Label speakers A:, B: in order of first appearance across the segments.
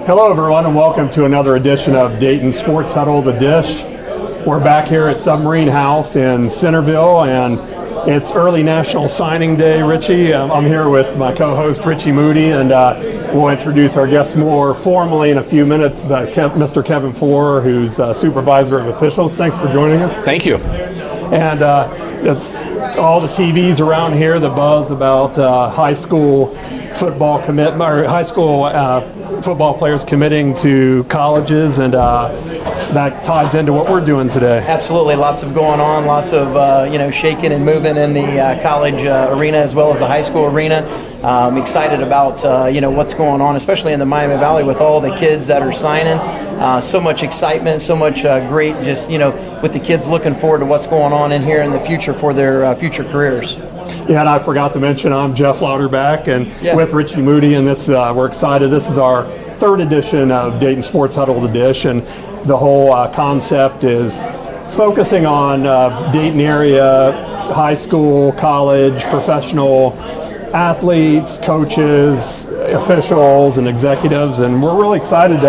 A: Hello, everyone, and welcome to another edition of Dayton Sports Huddle, The Dish. We're back here at Submarine House in Centerville, and it's early National Signing Day. Richie, I'm here with my co-host, Richie Moody, and we'll introduce our guest more formally in a few minutes, but Mr. Kevin Floor, who's Supervisor of Officials. Thanks for joining us.
B: Thank you.
A: And all the TVs around here, the buzz about high school football commitment, or high school football players committing to colleges, and that ties into what we're doing today.
C: Absolutely, lots of going on, lots of shaking and moving in the college arena as well as the high school arena. I'm excited about what's going on, especially in the Miami Valley with all the kids that are signing. So much excitement, so much great, just with the kids looking forward to what's going on in here in the future for their future careers.
A: Yeah, and I forgot to mention I'm Jeff Louderback, and with Richie Moody, and this we're excited. This is our third edition of Dayton Sports Huddle, The Dish, and the whole concept is focusing on Dayton area high school, college, professional athletes, coaches, officials, and executives, and we're really excited to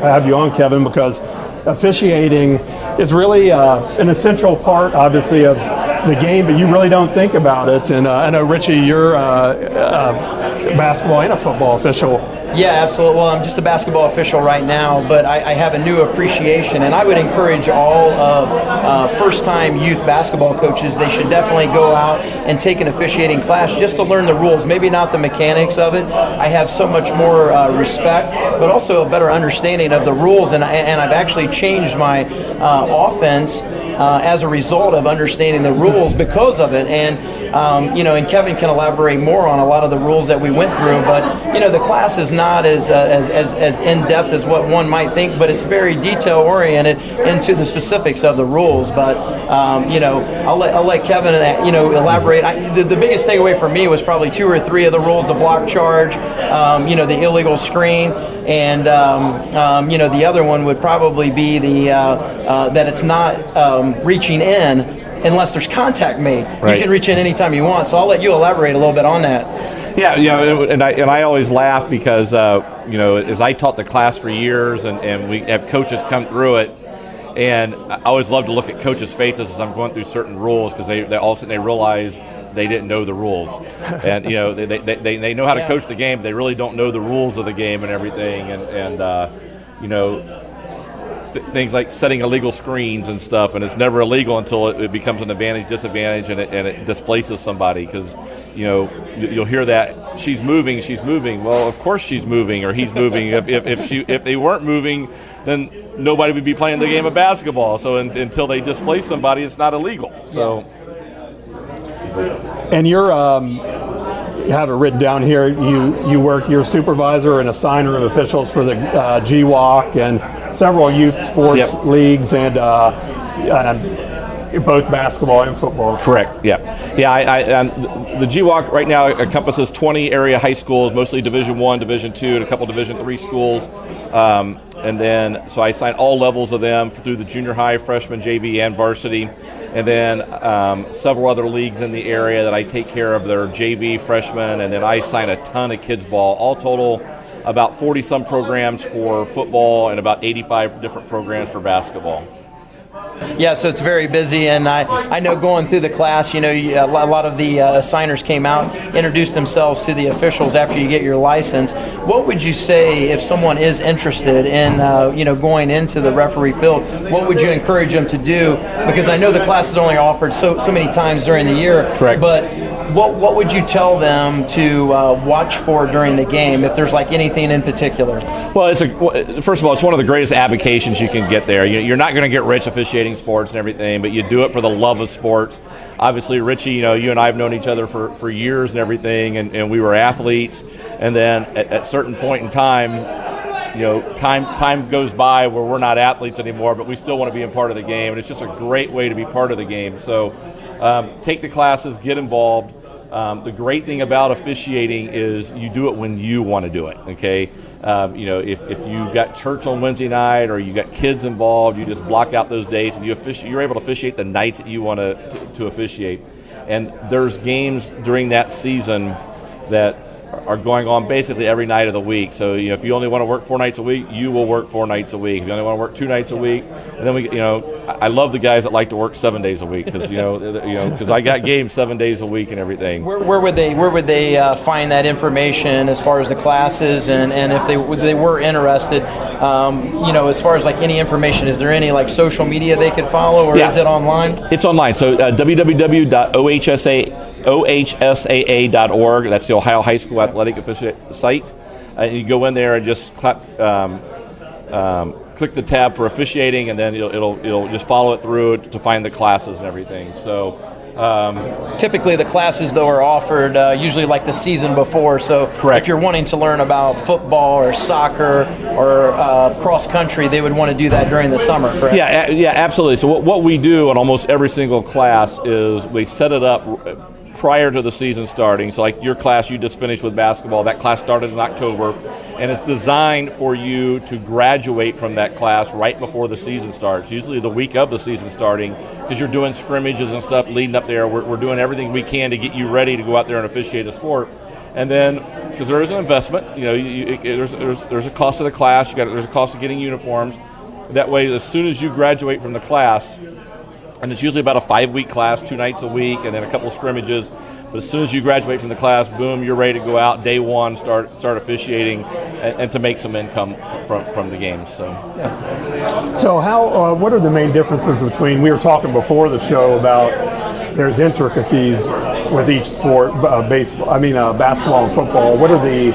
A: have you on, Kevin, because officiating is really an essential part, obviously, of the game, but you really don't think about it. And I know, Richie, you're a basketball and a football official.
C: Yeah, absolutely. Well, I'm just a basketball official right now, but I have a new appreciation, and I would encourage all of first-time youth basketball coaches, they should definitely go out and take an officiating class just to learn the rules, maybe not the mechanics of it. I have so much more respect, but also a better understanding of the rules, and I've actually changed my offense as a result of understanding the rules because of it. And and Kevin can elaborate more on a lot of the rules that we went through, but the class is not as in-depth as what one might think, but it's very detail-oriented into the specifics of the rules. But I'll let Kevin elaborate. The biggest thing away for me was probably 2 or 3 of the rules: the block charge, the illegal screen, and the other one would probably be the that it's not reaching in unless there's contact made. Right. You can reach in anytime you want. So I'll let you elaborate a little bit on that.
B: Yeah, and I always laugh because as I taught the class for years, and we have coaches come through it, and I always love to look at coaches' faces as I'm going through certain rules, because they all of a sudden they realize they didn't know the rules, and they know how to coach the game, but they really don't know the rules of the game and everything, and things like setting illegal screens and stuff, and it's never illegal until it becomes an advantage, disadvantage, and it displaces somebody, because you'll hear that she's moving. Well, of course she's moving, or he's moving. If they weren't moving, then nobody would be playing the game of basketball. So until they displace somebody, it's not illegal. So.
A: And you're you have it written down here. You're a supervisor and assigner of officials for the GWAC and several youth sports leagues, and both basketball and football.
B: Correct. Yeah. The GWAC right now encompasses 20 area high schools, mostly Division I, Division II, and a couple Division III schools. And then, so I assign all levels of them through the junior high, freshman, JV, and varsity. And then several other leagues in the area that I take care of their JV, freshmen, and then I assign a ton of kids ball. All total, about 40-some programs for football and about 85 different programs for basketball.
C: Yeah, so it's very busy, and I know going through the class, a lot of the assigners came out, introduced themselves to the officials after you get your license. What would you say if someone is interested in, going into the referee field? What would you encourage them to do? Because I know the class is only offered so many times during the year.
B: Correct.
C: But what would you tell them to watch for during the game, if there's anything in particular?
B: Well, first of all, it's one of the greatest avocations you can get there. You're not going to get rich officiating sports and everything, but you do it for the love of sports. Obviously, Richie, you and I have known each other for years and everything, and we were athletes. And then at a certain point in time, time goes by where we're not athletes anymore, but we still want to be a part of the game, and it's just a great way to be part of the game. So take the classes, get involved. The great thing about officiating is you do it when you want to do it, okay? If you got church on Wednesday night or you got kids involved, you just block out those days and you're able to officiate the nights that you want to officiate. And there's games during that season that are going on basically every night of the week. So if you only want to work 4 nights a week, you will work 4 nights a week. If you only want to work 2 nights a week, and then I love the guys that like to work 7 days a week because because I got games 7 days a week and everything.
C: Where would they find that information as far as the classes and if they were interested? As far as like any information, is there any like social media they could follow, or is it online?
B: It's online. So www.ohsaa.org. That's the Ohio High School Athletic site. You go in there and just click the tab for officiating, and then it'll just follow it through to find the classes and everything. So.
C: Typically the classes though are offered usually like the season before, so
B: correct.
C: If you're wanting to learn about football or soccer or cross country, they would want to do that during the summer, correct?
B: Yeah, absolutely. So what we do in almost every single class is we set it up prior to the season starting. So like your class you just finished with basketball, that class started in October, and it's designed for you to graduate from that class right before the season starts, usually the week of the season starting, because you're doing scrimmages and stuff leading up there. We're doing everything we can to get you ready to go out there and officiate a sport. And then, because there is an investment, there's a cost to the class, there's a cost of getting uniforms. That way, as soon as you graduate from the class, and it's usually about a 5-week class, 2 nights a week, and then a couple of scrimmages. But as soon as you graduate from the class, boom, you're ready to go out day one, start officiating, and to make some income from the games. So
A: how? What are the main differences between? We were talking before the show about there's intricacies with each sport, basketball and football. What are the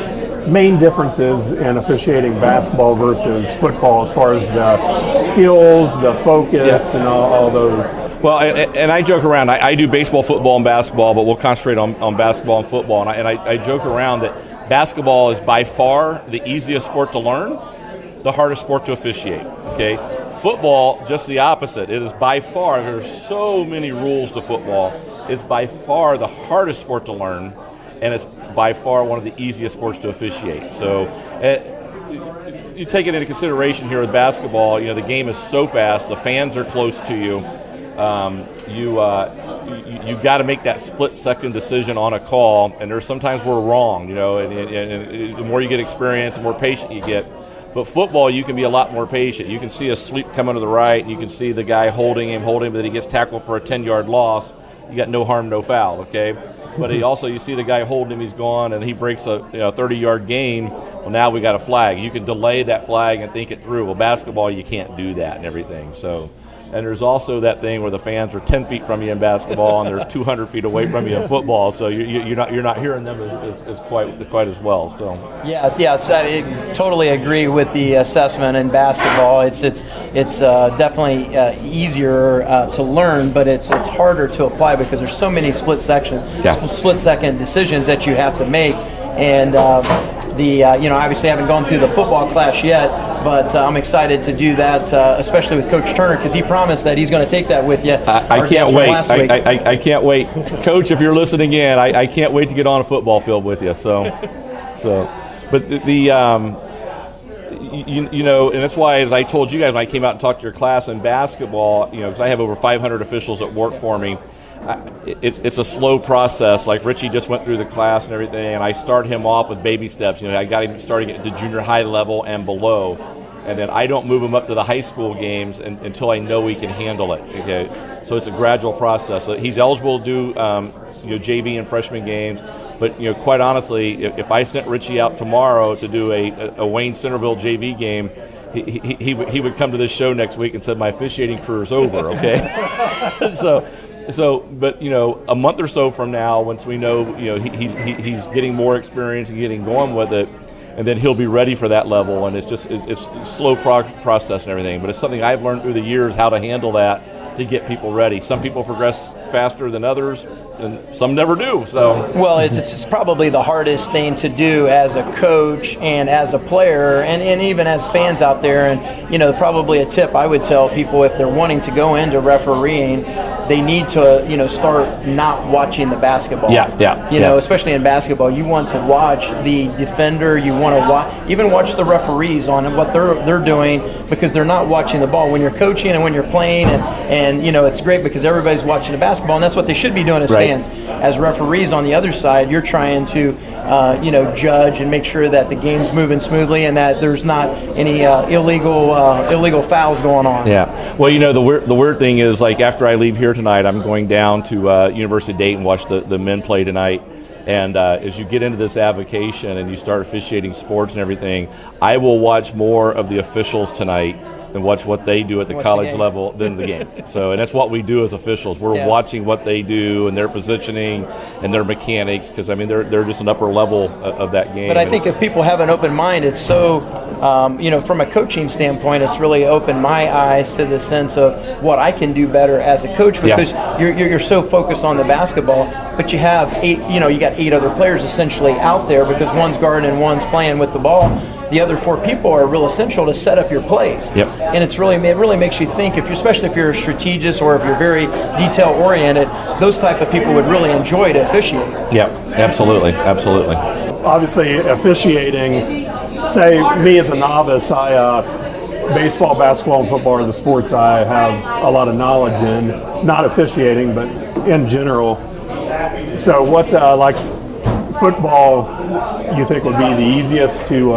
A: main differences in officiating basketball versus football as far as the skills, the focus, and all those?
B: Well, and I joke around. I do baseball, football, and basketball, but we'll concentrate on basketball and football. And I joke around that basketball is by far the easiest sport to learn, the hardest sport to officiate. Okay, football, just the opposite. It is by far, there's so many rules to football. It's by far the hardest sport to learn, and it's by far one of the easiest sports to officiate. So you take it into consideration here with basketball. The game is so fast. The fans are close to you. You got to make that split-second decision on a call, and there's sometimes we're wrong. And the more you get experience, the more patient you get. But football, you can be a lot more patient. You can see a sweep coming to the right, and you can see the guy holding him, but then he gets tackled for a 10-yard loss. You got no harm, no foul, okay? But you see the guy holding him, he's gone, and he breaks a 30-yard gain. Well, now we got a flag. You can delay that flag and think it through. Well, basketball, you can't do that and everything. So, and there's also that thing where the fans are 10 feet from you in basketball and they're 200 feet away from you in football. So you're not hearing them as quite as well. So
C: yes, I totally agree with the assessment in basketball. It's definitely easier to learn, but it's harder to apply because there's so many split second decisions that you have to make. And obviously I haven't gone through the football class yet, but I'm excited to do that, especially with Coach Turner, because he promised that he's going to take that with you.
B: I can't wait. I can't wait. Coach, if you're listening in, I can't wait to get on a football field with you. But and that's why, as I told you guys when I came out and talked to your class in basketball, because I have over 500 officials that work for me, it's a slow process. Like Richie just went through the class and everything, and I start him off with baby steps. I got him starting at the junior high level and below, and then I don't move him up to the high school games until I know he can handle it. Okay, so it's a gradual process. So he's eligible to do JV and freshman games, but quite honestly, if I sent Richie out tomorrow to do a Wayne Centerville JV game, he would come to this show next week and said my officiating career is over. Okay, but a month or so from now, once we know, he's getting more experience and getting going with it, and then he'll be ready for that level. And it's slow process and everything. But it's something I've learned through the years how to handle that to get people ready. Some people progress faster than others, and some never do. So
C: well, it's probably the hardest thing to do as a coach and as a player, and even as fans out there. And probably a tip I would tell people if they're wanting to go into refereeing, they need to start not watching the basketball. Especially in basketball, you want to watch the defender. You want to watch the referees on what they're doing, because they're not watching the ball when you're coaching and when you're playing. And it's great because everybody's watching the basketball, and that's what they should be doing as fans. As referees on the other side, you're trying to judge and make sure that the game's moving smoothly and that there's not any illegal fouls going on.
B: Yeah. Well, the weird thing is, like, after I leave here tonight, I'm going down to University of Dayton, watch the men play tonight. And as you get into this avocation and you start officiating sports and everything, I will watch more of the officials tonight and watch what they do at the college level than the game. And that's what we do as officials. We're watching what they do and their positioning and their mechanics, because, I mean, they're just an upper level of that game.
C: But I think if people have an open mind, it's so, from a coaching standpoint, it's really opened my eyes to the sense of what I can do better as a coach, because you're so focused on the basketball, but you have you got 8 other players essentially out there, because one's guarding and one's playing with the ball. The other 4 people are real essential to set up your plays.
B: Yep.
C: And it really makes you think, especially if you're a strategist or if you're very detail oriented, those type of people would really enjoy to officiate.
B: Yeah, absolutely.
A: Obviously, officiating, say me as a novice, baseball, basketball, and football are the sports I have a lot of knowledge in, not officiating, but in general. So what, football, you think would be the easiest to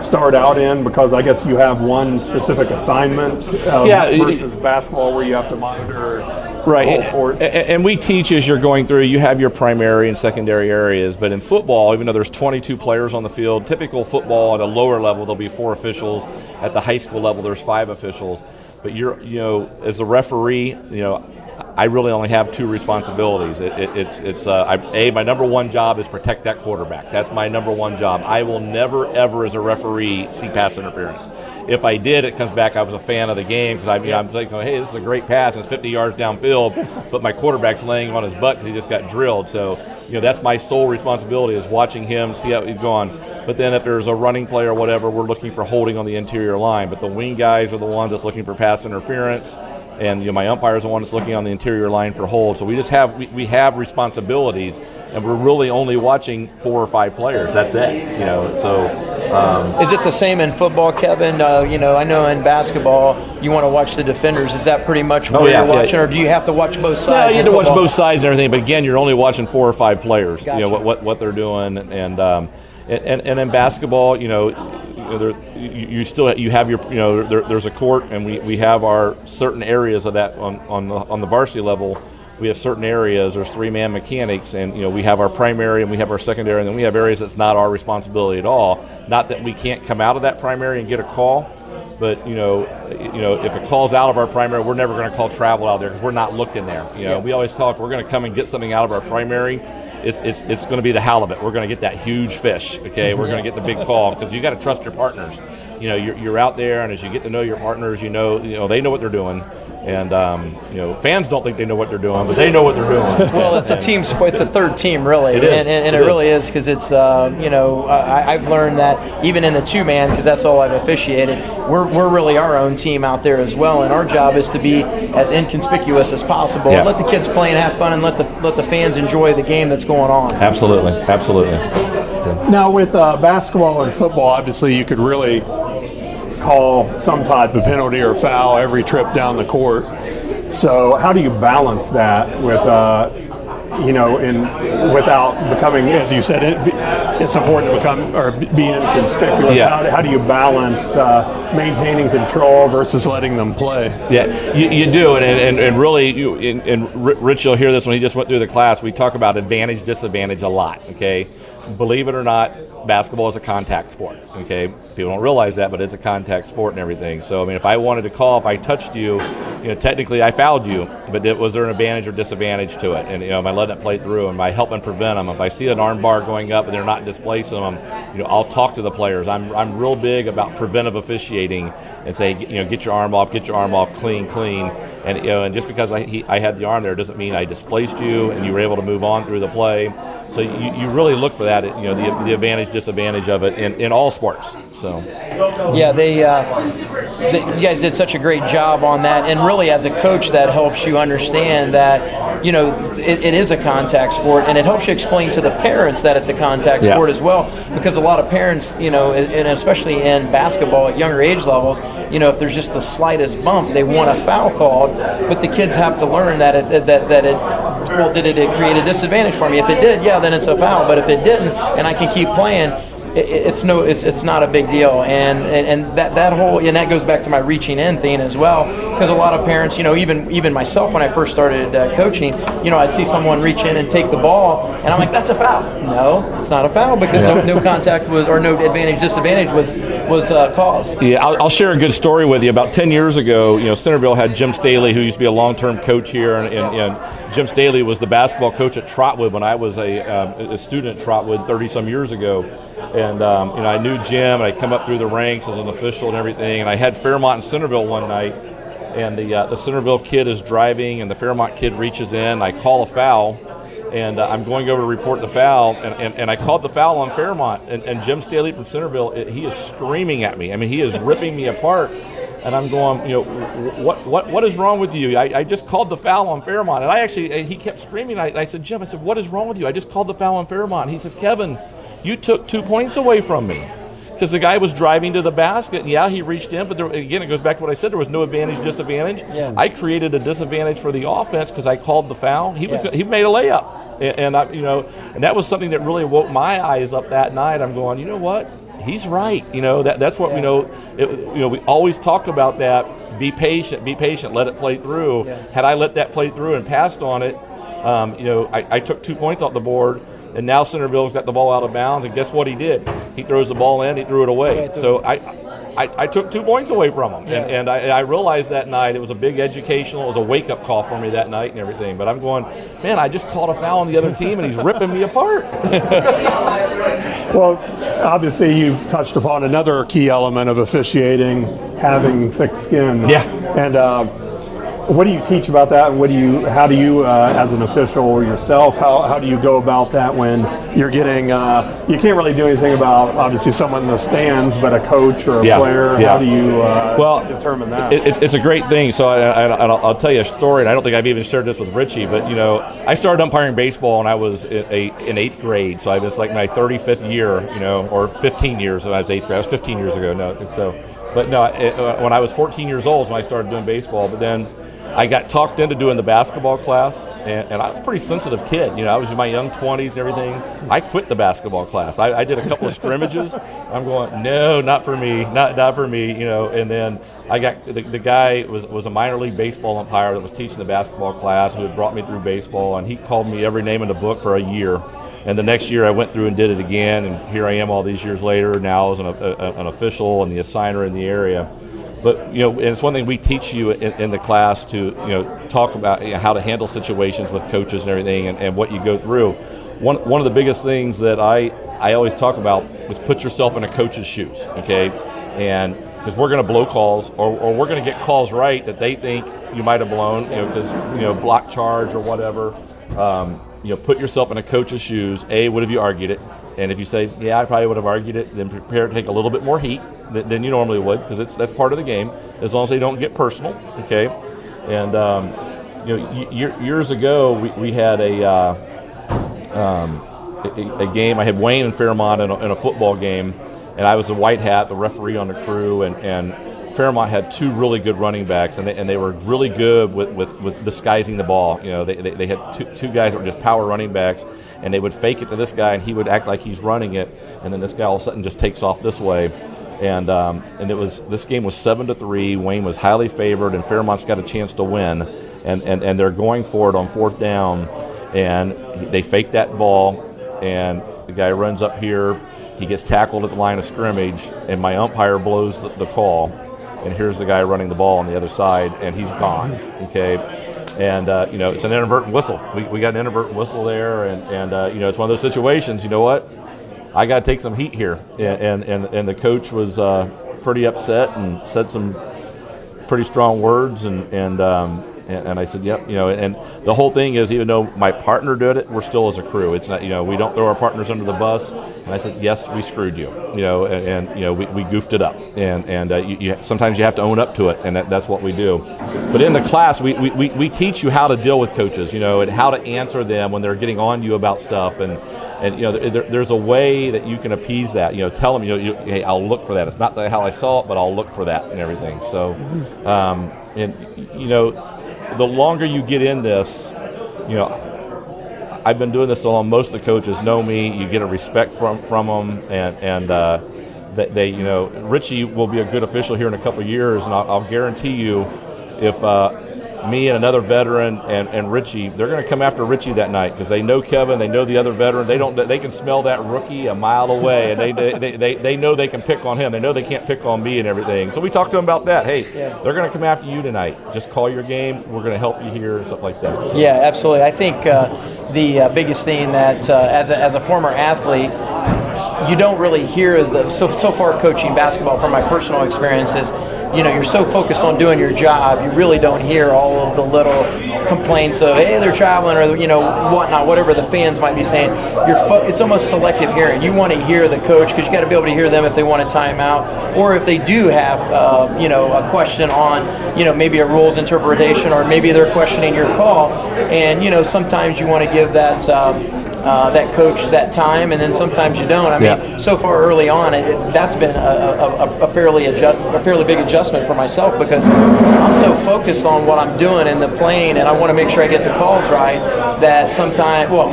A: start out in, because I guess you have one specific assignment versus basketball where you have to monitor the whole court.
B: And we teach as you're going through, you have your primary and secondary areas, but in football, even though there's 22 players on the field, typical football at a lower level, there'll be 4 officials. At the high school level, there's 5 officials. But as a referee, I really only have 2 responsibilities. My number one job is protect that quarterback. That's my number one job. I will never, ever, as a referee, see pass interference. If I did, it comes back, I was a fan of the game, because I'm thinking, hey, this is a great pass, and it's 50 yards downfield, but my quarterback's laying on his butt because he just got drilled. So, that's my sole responsibility, is watching him, see how he's going. But then if there's a running play or whatever, we're looking for holding on the interior line. But the wing guys are the ones that's looking for pass interference. And my umpire is the one that's looking on the interior line for hold. So we just have responsibilities, and we're really only watching 4 or 5 players. That's it.
C: Is it the same in football, Kevin? I know in basketball you want to watch the defenders. Is that pretty much what you're watching, or do you have to watch both sides?
B: No, you have to watch both sides and everything. But again, you're only watching 4 or 5 players.
C: Gotcha.
B: What they're doing, and in basketball, you have your there's a court, and we have our certain areas of that on the varsity level. We have certain areas. There's 3-man mechanics, and we have our primary and we have our secondary, and then we have areas that's not our responsibility at all. Not that we can't come out of that primary and get a call, but if it calls out of our primary, we're never going to call travel out there because we're not looking there. We always tell if we're going to come and get something out of our primary, it's going to be the halibut. We're going to get that huge fish. Okay, we're going to get the big call, because you got to trust your partners. You're out there, and as you get to know your partners, they know what they're doing. And fans don't think they know what they're doing, but they know what they're doing.
C: Well, it's a team sport. It's a third team, really.
B: It is.
C: And it really is, because it's I've learned that even in the 2-man, because that's all I've officiated, we're really our own team out there as well, and our job is to be as inconspicuous as possible.
B: Yeah.
C: Let the kids play and have fun, and let the fans enjoy the game that's going on.
B: Absolutely.
A: Now, with basketball and football, obviously you could really call some type of penalty or foul every trip down the court. So how do you balance that with, without becoming, as you said, it's important to become or be inconspicuous.
B: Yeah.
A: How do you balance maintaining control versus letting them play?
B: Yeah, you do, and really, Rich, you'll hear this when he just went through the class. We talk about advantage, disadvantage a lot. Okay. Believe it or not, basketball is a contact sport, okay? People don't realize that, but it's a contact sport and everything. So, I mean, if I wanted to call, if I touched you, technically I fouled you, but was there an advantage or disadvantage to it? And, am I letting it play through? Am I helping prevent them? If I see an arm bar going up and they're not displacing them, I'll talk to the players. I'm real big about preventive officiating and say, get your arm off, clean. And just because I had the arm there doesn't mean I displaced you and you were able to move on through the play. So you really look for that, the advantage, disadvantage of it in all sports. So
C: yeah, you guys did such a great job on that, and really as a coach, that helps you understand that it is a contact sport, and it helps you explain to the parents that it's a contact sport as well, because a lot of parents, and especially in basketball at younger age levels, if there's just the slightest bump, they want a foul called, but the kids have to learn that well, did it create a disadvantage for me? If it did, yeah, then it's a foul. But if it didn't, and I can keep playing, it's not a big deal. And that whole, and that goes back to my reaching in thing as well, because a lot of parents, even myself when I first started coaching, I'd see someone reach in and take the ball, and I'm like, that's a foul. No, it's not a foul, because no contact was, or no disadvantage was caused.
B: Yeah, I'll share a good story with you. About 10 years ago, Centerville had Jim Staley, who used to be a long-term coach here, and Jim Staley was the basketball coach at Trotwood when I was a student at Trotwood 30-some years ago. And I knew Jim, and I'd come up through the ranks as an official and everything. And I had Fairmont and Centerville one night, and the Centerville kid is driving, and the Fairmont kid reaches in. I call a foul, and I'm going over to report the foul, and I called the foul on Fairmont. And Jim Staley from Centerville, he is screaming at me. I mean, he is ripping me apart. And I'm going, what is wrong with you? I just called the foul on Fairmont. And he kept screaming. I said, Jim, what is wrong with you? I just called the foul on Fairmont. He said, Kevin, you took 2 points away from me. Because the guy was driving to the basket, and he reached in, but again, it goes back to what I said, there was no advantage, disadvantage. Yeah. I created a disadvantage for the offense because I called the foul. He made a layup. And that was something that really woke my eyes up that night. I'm going, you know what? He's right. That's what we know. We always talk about that. Be patient, let it play through. Yeah. Had I let that play through and passed on it, I took 2 points off the board, and now Centerville's got the ball out of bounds, and guess what he did? He throws the ball in, he threw it away. So I took 2 points away from him, and I realized that night it was a big educational, it was a wake-up call for me that night and everything. But I'm going, man, I just called a foul on the other team, and he's ripping me apart.
A: Well, obviously you touched upon another key element of officiating, having thick skin.
B: Yeah.
A: And what do you teach about that, and how do you, as an official or yourself, how do you go about that when you're getting, you can't really do anything about, obviously, someone in the stands, but a coach or a player, how do you determine that?
B: It's a great thing. So I'll tell you a story, and I don't think I've even shared this with Richie, but, I started umpiring baseball when I was in 8th grade, so I was like my 35th year, or 15 years when I was 8th grade. I was 15 years ago, when I was 14 years old when I started doing baseball, but then I got talked into doing the basketball class, and I was a pretty sensitive kid. I was in my young 20s and everything. I quit the basketball class. I did a couple of scrimmages. I'm going, no, not for me, not for me, And then I got the guy was a minor league baseball umpire that was teaching the basketball class, who had brought me through baseball, and he called me every name in the book for a year. And the next year I went through and did it again, and here I am all these years later, now as an official and the assigner in the area. But, and it's one thing we teach you in the class to, talk about how to handle situations with coaches and everything, and what you go through. One of the biggest things that I always talk about is put yourself in a coach's shoes, okay? And because we're going to blow calls, or we're going to get calls right that they think you might have blown, because, block charge or whatever. Put yourself in a coach's shoes. What have you argued it? And if you say, yeah, I probably would have argued it, then prepare to take a little bit more heat than you normally would, because that's part of the game, as long as they don't get personal, okay? And, years ago, we had a game. I had Wayne and Fairmont in a football game, and I was the white hat, the referee on the crew, and Fairmont had 2 really good running backs, and they were really good with disguising the ball. They had two guys that were just power running backs, and they would fake it to this guy, and he would act like he's running it, and then this guy all of a sudden just takes off this way. And this game was 7-3. Wayne was highly favored, and Fairmont's got a chance to win, and they're going for it on 4th down, and they fake that ball, and the guy runs up here. He gets tackled at the line of scrimmage, and my umpire blows the call. And here's the guy running the ball on the other side, and he's gone, okay? And, it's an inadvertent whistle. We got an inadvertent whistle there, and it's one of those situations, you know what? I got to take some heat here. And the coach was pretty upset and said some pretty strong words, and I said, yep, and the whole thing is, even though my partner did it, we're still as a crew. It's not, we don't throw our partners under the bus. And I said, yes, we screwed you, we goofed it up, and you sometimes you have to own up to it, and that's what we do. But in the class, we teach you how to deal with coaches, and how to answer them when they're getting on you about stuff, and there's a way that you can appease that. Tell them, hey, I'll look for that. It's not how I saw it, but I'll look for that and everything. So, the longer you get in this, I've been doing this so long. Most of the coaches know me. You get a respect from them, and they Richie will be a good official here in a couple of years, and I'll guarantee you, if me and another veteran and Richie, they're going to come after Richie that night because they know Kevin, they know the other veteran. They can smell that rookie a mile away, and they know they can pick on him. They know they can't pick on me and everything. So we talked to them about that. Hey, they're going to come after you tonight. Just call your game. We're going to help you here and stuff like that. So.
C: Yeah, absolutely. I think the biggest thing that as a former athlete, you don't really hear so far coaching basketball from my personal experiences. You're so focused on doing your job, you really don't hear all of the little complaints of, hey, they're traveling, or whatnot, whatever the fans might be saying. It's almost selective hearing. You want to hear the coach because you got to be able to hear them if they want a timeout, or if they do have, a question on, maybe a rules interpretation, or maybe they're questioning your call, and sometimes you want to give that coach that time, and then sometimes you don't. I mean, so far early on, that's been a fairly big adjustment for myself because I'm so focused on what I'm doing in the plane, and I want to make sure I get the calls right, that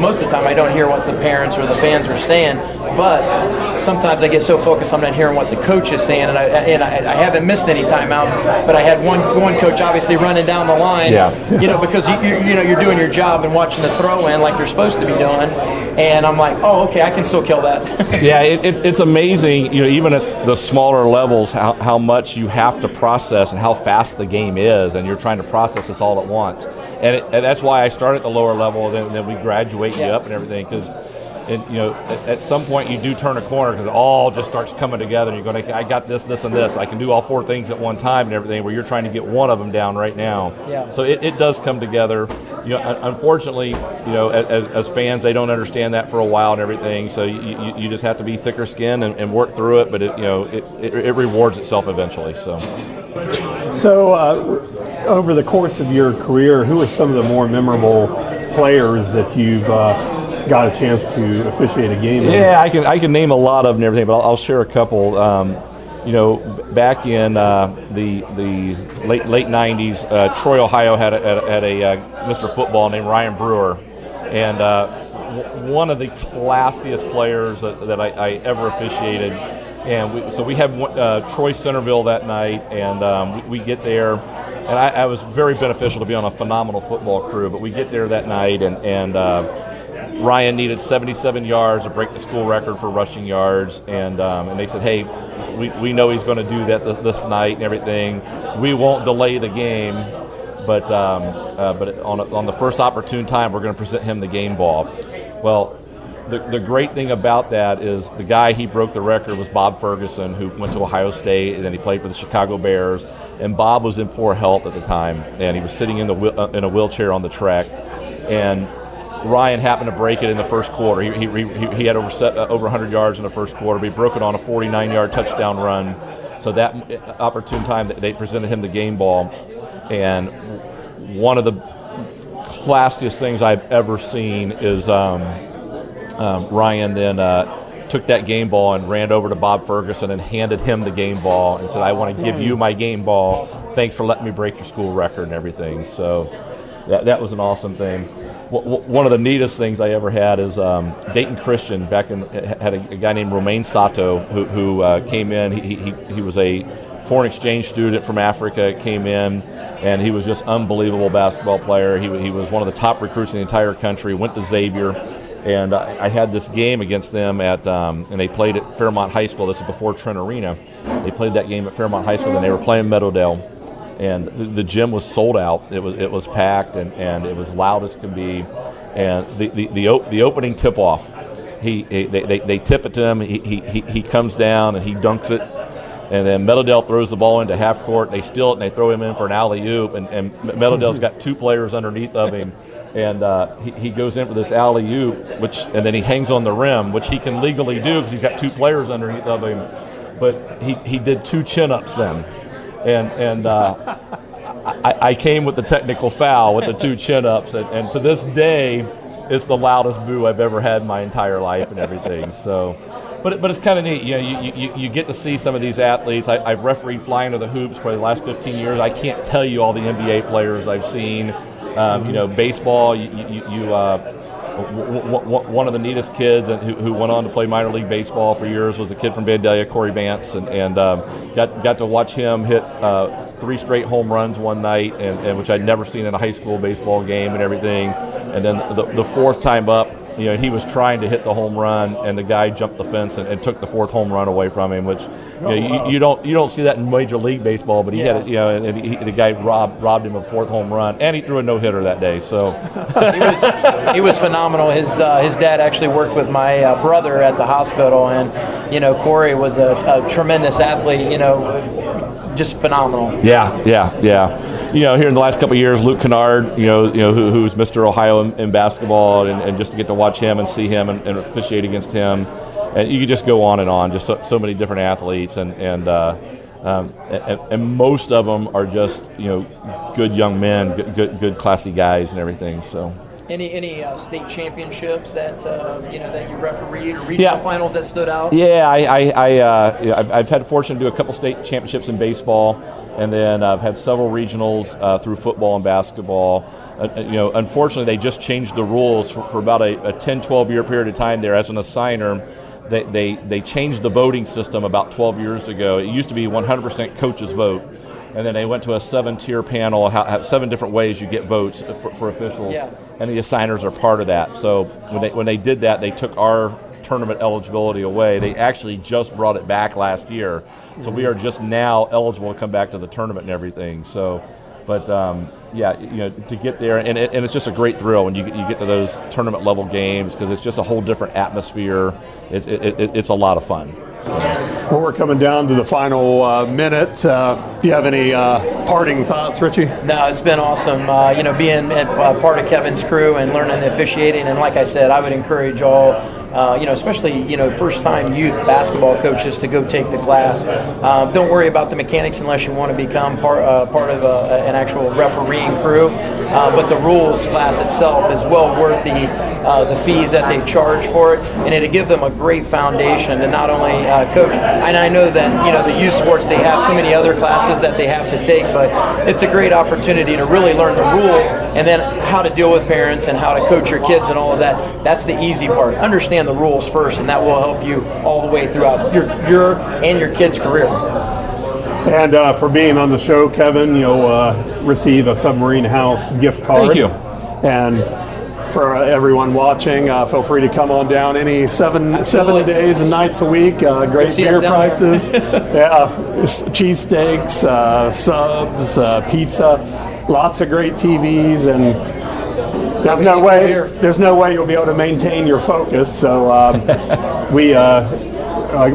C: most of the time I don't hear what the parents or the fans are saying, but sometimes I get so focused I'm not hearing what the coach is saying, and I haven't missed any timeouts, but I had one coach obviously running down the line, because you're doing your job and watching the throw in like you're supposed to be doing, and I'm like, oh, okay, I can still kill that.
B: Yeah, it's amazing, even at the smaller levels, how much you have to process and how fast the game is, and you're trying to process this all at once. And that's why I start at the lower level, and then we graduate you up and everything, because at some point you do turn a corner because it all just starts coming together, and you're going, I got this, and this. I can do all four things at one time and everything, where you're trying to get one of them down right now.
C: Yeah.
B: So it does come together. Unfortunately, as fans, they don't understand that for a while and everything. So you just have to be thicker skinned and work through it. But it rewards itself eventually.
A: So over the course of your career, who are some of the more memorable players that you've got a chance to officiate a game in?
B: Yeah, I can name a lot of them and everything, but I'll share a couple. Back in the late 90s, Troy, Ohio had a Mr. Football named Ryan Brewer, and one of the classiest players that I ever officiated. And we had Troy Centerville that night, and we get there, and I was very beneficial to be on a phenomenal football crew, but we get there that night, and Ryan needed 77 yards to break the school record for rushing yards, and they said, hey, we know he's going to do that this night and everything. We won't delay the game, but on the first opportune time, we're going to present him the game ball. Well, the great thing about that is the guy he broke the record was Bob Ferguson, who went to Ohio State, and then he played for the Chicago Bears. And Bob was in poor health at the time, and he was sitting in a wheelchair on the track, and Ryan happened to break it in the first quarter. He had over 100 yards in the first quarter, but he broke it on a 49-yard touchdown run. So that opportune time, they presented him the game ball. And one of the classiest things I've ever seen is Ryan then took that game ball and ran over to Bob Ferguson and handed him the game ball and said, I want to give you my game ball. Thanks for letting me break your school record and everything. So that was an awesome thing. One of the neatest things I ever had is Dayton Christian had a guy named Romain Sato who came in. He was a foreign exchange student from Africa, came in, and he was just unbelievable basketball player. He was one of the top recruits in the entire country, went to Xavier, and I had this game against them and they played at Fairmont High School. This is before Trent Arena. They played that game at Fairmont High School, and they were playing Meadowdale. And the gym was sold out. It was packed, and it was loud as can be. And the opening tip off, they tip it to him. He comes down and he dunks it, and then Meadowdale throws the ball into half court. They steal it and they throw him in for an alley oop. And Meadowdale's got two players underneath of him, and he goes in for this alley oop, and then he hangs on the rim, which he can legally do because he's got two players underneath of him. But he did two chin ups then. And I came with the technical foul with the two chin-ups, and to this day, it's the loudest boo I've ever had in my entire life and everything. So, but it's kind of neat. You get to see some of these athletes. I've refereed flying to the hoops for the last 15 years. I can't tell you all the NBA players I've seen. Baseball. one of the neatest kids who went on to play minor league baseball for years was a kid from Vandalia, Corey Vance, and got to watch him hit 3 straight home runs one night, and which I'd never seen in a high school baseball game and everything. And then the 4th time up, he was trying to hit the home run, and the guy jumped the fence and took the 4th home run away from him, which you don't see that in Major League Baseball. But he had it, and the guy robbed him of 4th home run, and he threw a no-hitter that day. So
C: he was phenomenal. His dad actually worked with my brother at the hospital, and Corey was a tremendous athlete. Just phenomenal.
B: Yeah. Here in the last couple of years, Luke Kennard, who's Mr. Ohio in basketball, and just to get to watch him and see him and officiate against him, and you could just go on and on. Just so many different athletes, and most of them are just good young men, good classy guys, and everything. So.
C: Any state championships that that you refereed, or regional finals that stood out?
B: Yeah, I've had the fortune to do a couple state championships in baseball, and then I've had several regionals through football and basketball. Unfortunately, they just changed the rules for about a 10-12 year period of time there. As an assigner, they changed the voting system about 12 years ago. It used to be 100% coaches vote. And then they went to a 7-tier panel, 7 different ways you get votes for officials, and the assigners are part of that. So when they did that, they took our tournament eligibility away. They actually just brought it back last year, so we are just now eligible to come back to the tournament and everything. So, but to get there, and it's just a great thrill when you get to those tournament level games, because it's just a whole different atmosphere. It's a lot of fun.
A: Well, we're coming down to the final minute. Do you have any parting thoughts, Richie?
C: No, it's been awesome. Being part of Kevin's crew and learning the officiating. And like I said, I would encourage all, especially first-time youth basketball coaches to go take the class. Don't worry about the mechanics unless you want to become part of an actual refereeing crew. But the rules class itself is well worth the fees that they charge for it, and it'll give them a great foundation to not only coach. And I know that the youth sports, they have so many other classes that they have to take, but it's a great opportunity to really learn the rules and then how to deal with parents and how to coach your kids and all of that. That's the easy part. Understand the rules first, and that will help you all the way throughout your and your kids' career.
A: And for being on the show, Kevin, you'll receive a Submarine House gift card.
B: Thank you.
A: And for everyone watching, feel free to come on down any seven days and nights a week. Great beer prices. Cheesesteaks, subs, pizza, lots of great TVs, and there's no way you'll be able to maintain your focus. So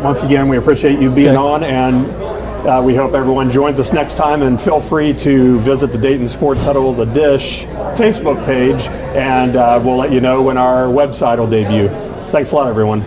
A: once again, we appreciate you being on, and we hope everyone joins us next time, and feel free to visit the Dayton Sports Huddle, the Dish Facebook page, and we'll let you know when our website will debut. Thanks a lot, everyone.